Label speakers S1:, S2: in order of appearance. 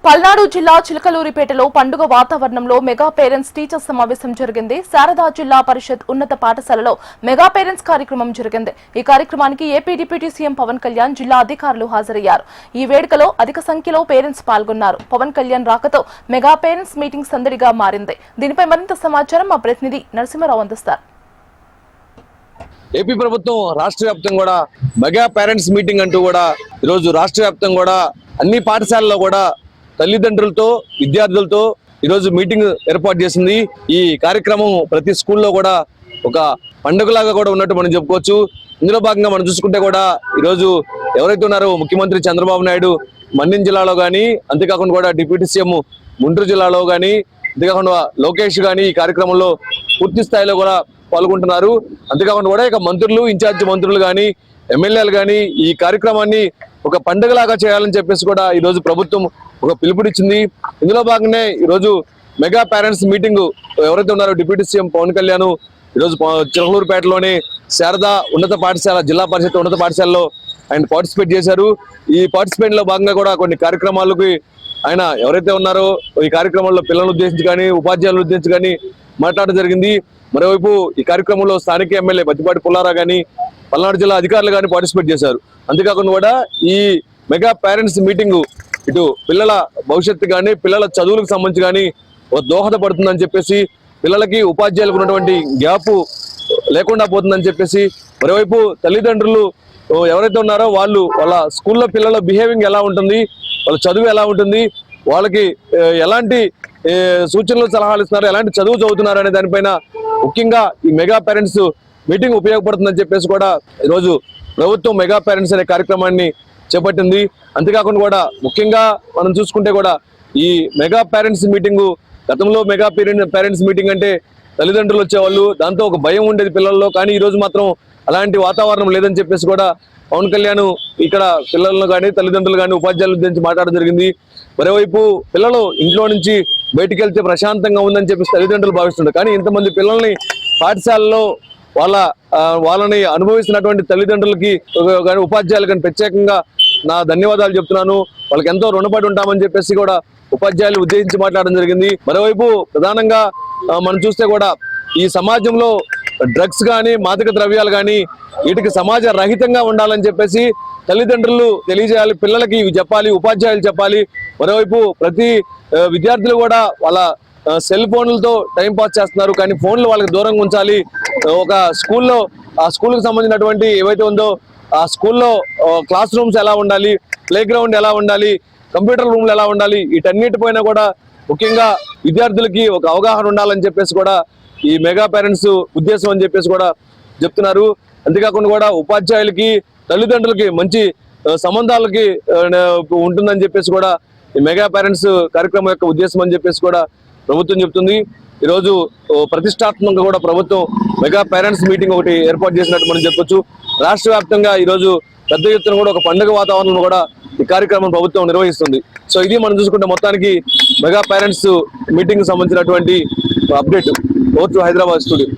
S1: పల్నాడు జిల్లా చిలకలూరిపేటలో పండుగ వాతావరణంలో మెగా పేరెంట్స్ టీచర్స్ సమావేశం జరిగింది. శారదా జిల్లా పరిషత్ ఉన్నత పాఠశాలలో మెగా పేరెంట్స్ కార్యక్రమం జరిగింది. ఈ కార్యక్రమానికి AP deputy CM Pawan Kalyan జిల్లా అధికారులు హాజరయ్యారు. ఈ వేడుకలో అధిక సంఖ్యలో పేరెంట్స్ పాల్గొన్నారు. పవన్ కళ్యాణ్ రాకతో మెగా పేరెంట్స్ మీటింగ్ సందడిగా మారింది. దీనిపై మరింత సమాచారం మా ప్రతినిధి నరసింహారావు అందిస్తారు.
S2: ఏపీ ప్రభుత్వం రాష్ట్ర వ్యాప్తంగా కూడా మెగా పేరెంట్స్ మీటింగ్ అంటూ కూడా ఈరోజు రాష్ట్ర వ్యాప్తంగా కూడా అన్ని పాఠశాలల్లో కూడా తల్లిదండ్రులతో విద్యార్థులతో ఈరోజు మీటింగ్ ఏర్పాటు చేసింది. ఈ కార్యక్రమం ప్రతి స్కూల్లో కూడా ఒక పండుగలాగా కూడా ఉన్నట్టు మనం చెప్పుకోవచ్చు. ఇందులో భాగంగా మనం చూసుకుంటే కూడా ఈరోజు ఎవరైతే ఉన్నారో ముఖ్యమంత్రి చంద్రబాబు నాయుడు మన్యం జిల్లాలో కానీ, అంతేకాకుండా కూడా డిప్యూటీ సీఎం గుంటూరు జిల్లాలో కానీ, అంతేకాకుండా లోకేష్ కానీ ఈ కార్యక్రమంలో పూర్తి స్థాయిలో కూడా పాల్గొంటున్నారు. అంతేకాకుండా కూడా ఇక మంత్రులు, ఇన్ఛార్జి మంత్రులు కానీ, ఎమ్మెల్యేలు కానీ ఈ కార్యక్రమాన్ని ఒక పండుగలాగా చేయాలని చెప్పేసి కూడా ఈరోజు ప్రభుత్వం ఒక పిలుపునిచ్చింది. ఇందులో భాగంగానే ఈరోజు మెగా పేరెంట్స్ మీటింగ్ ఎవరైతే ఉన్నారో డిప్యూటీ సీఎం పవన్ కళ్యాణ్ ఈరోజు చిలకలూరుపేటలోని శారదా ఉన్నత పాఠశాల, జిల్లా పరిషత్ ఉన్నత పాఠశాలలో ఆయన పార్టిసిపేట్ చేశారు. ఈ పార్టిసిపేట్ లో భాగంగా కూడా కొన్ని కార్యక్రమాలకి ఆయన ఎవరైతే ఉన్నారో ఈ కార్యక్రమంలో పిల్లలను ఉద్దేశించి కానీ, ఉపాధ్యాయులను ఉద్దేశించి కానీ మాట్లాడడం జరిగింది. మరోవైపు ఈ కార్యక్రమంలో స్థానిక ఎమ్మెల్యే బత్తిపాటి పుల్లారావు కానీ, పల్నాడు జిల్లా అధికారులు కానీ పార్టిసిపేట్ చేశారు. అంతేకాకుండా కూడా ఈ మెగా పేరెంట్స్ మీటింగ్ ఇటు పిల్లల భవిష్యత్తు కానీ, పిల్లల చదువులకు సంబంధించి కానీ దోహదపడుతుందని చెప్పేసి, పిల్లలకి ఉపాధ్యాయులకు ఉన్నటువంటి గ్యాప్ లేకుండా పోతుందని చెప్పేసి, మరోవైపు తల్లిదండ్రులు ఎవరైతే ఉన్నారో వాళ్ళ స్కూల్లో పిల్లల బిహేవింగ్ ఎలా ఉంటుంది, వాళ్ళ చదువు ఎలా ఉంటుంది, వాళ్ళకి ఎలాంటి సూచనలు సలహాలు ఇస్తున్నారు, ఎలాంటి చదువు చదువుతున్నారు అనే దానిపైన ముఖ్యంగా ఈ మెగా పేరెంట్స్ మీటింగ్ ఉపయోగపడుతుందని చెప్పేసి కూడా ఈరోజు ప్రభుత్వం మెగా పేరెంట్స్ అనే కార్యక్రమాన్ని చేపట్టింది. అంతేకాకుండా కూడా ముఖ్యంగా మనం చూసుకుంటే కూడా ఈ మెగా పేరెంట్స్ మీటింగు, గతంలో మెగా పేరెంట్స్ మీటింగ్ అంటే తల్లిదండ్రులు వచ్చేవాళ్ళు, దాంతో ఒక భయం ఉండేది పిల్లల్లో. కానీ ఈరోజు మాత్రం అలాంటి వాతావరణం లేదని చెప్పేసి కూడా పవన్ కళ్యాణ్ ఇక్కడ పిల్లలను కానీ, తల్లిదండ్రులు కానీ, ఉపాధ్యాయుల గురించి మాట్లాడడం జరిగింది. మరోవైపు పిల్లలు ఇంట్లో నుంచి బయటికి వెళ్తే ప్రశాంతంగా ఉందని చెప్పేసి తల్లిదండ్రులు భావిస్తుంటారు. కానీ ఇంతమంది పిల్లల్ని పాఠశాలలో వాళ్ళని అనుభవిస్తున్నటువంటి తల్లిదండ్రులకి కానీ, ఉపాధ్యాయులు కానీ ప్రత్యేకంగా నా ధన్యవాదాలు చెప్తున్నాను. వాళ్ళకి ఎంతో రుణపడి ఉంటామని చెప్పేసి కూడా ఉపాధ్యాయులు ఉద్దేశించి మాట్లాడడం జరిగింది. మరోవైపు ప్రధానంగా మనం చూస్తే కూడా ఈ సమాజంలో డ్రగ్స్ కానీ, మాదక ద్రవ్యాలు కానీ వీటికి సమాజ రహితంగా ఉండాలని చెప్పేసి తల్లిదండ్రులు తెలియజేయాలి, పిల్లలకి ఇవి చెప్పాలి, ఉపాధ్యాయులు చెప్పాలి. మరోవైపు ప్రతి విద్యార్థులు కూడా వాళ్ళ సెల్ ఫోన్లతో టైం పాస్ చేస్తున్నారు, కానీ ఫోన్లు వాళ్ళకి దూరంగా ఉంచాలి. ఒక స్కూల్లో ఆ స్కూల్కి సంబంధించినటువంటి ఏవైతే ఉందో ఆ స్కూల్లో క్లాస్ రూమ్స్ ఎలా ఉండాలి, ప్లే గ్రౌండ్ ఎలా ఉండాలి, కంప్యూటర్ రూమ్లు ఎలా ఉండాలి, వీటన్నిటిపైన కూడా ముఖ్యంగా విద్యార్థులకి ఒక అవగాహన ఉండాలని చెప్పేసి కూడా ఈ మెగా పేరెంట్స్ ఉద్దేశం అని చెప్పేసి కూడా చెప్తున్నారు. అంతేకాకుండా కూడా ఉపాధ్యాయులకి, తల్లిదండ్రులకి మంచి సంబంధాలకి ఉంటుందని చెప్పేసి కూడా ఈ మెగా పేరెంట్స్ కార్యక్రమం యొక్క ఉద్దేశం అని చెప్పేసి కూడా ప్రభుత్వం చెప్తుంది. ఈరోజు ప్రతిష్టాత్మకంగా కూడా ప్రభుత్వం మెగా పేరెంట్స్ మీటింగ్ ఒకటి ఏర్పాటు చేసినట్టు మనం చెప్పొచ్చు. రాష్ట్ర వ్యాప్తంగా ఈరోజు పెద్ద ఎత్తున కూడా ఒక పండుగ వాతావరణం కూడా ఈ కార్యక్రమం ప్రభుత్వం నిర్వహిస్తుంది. సో ఇది మనం చూసుకుంటే మొత్తానికి మెగా పేరెంట్స్ మీటింగ్ సంబంధించినటువంటి update. Over to Hyderabad studio.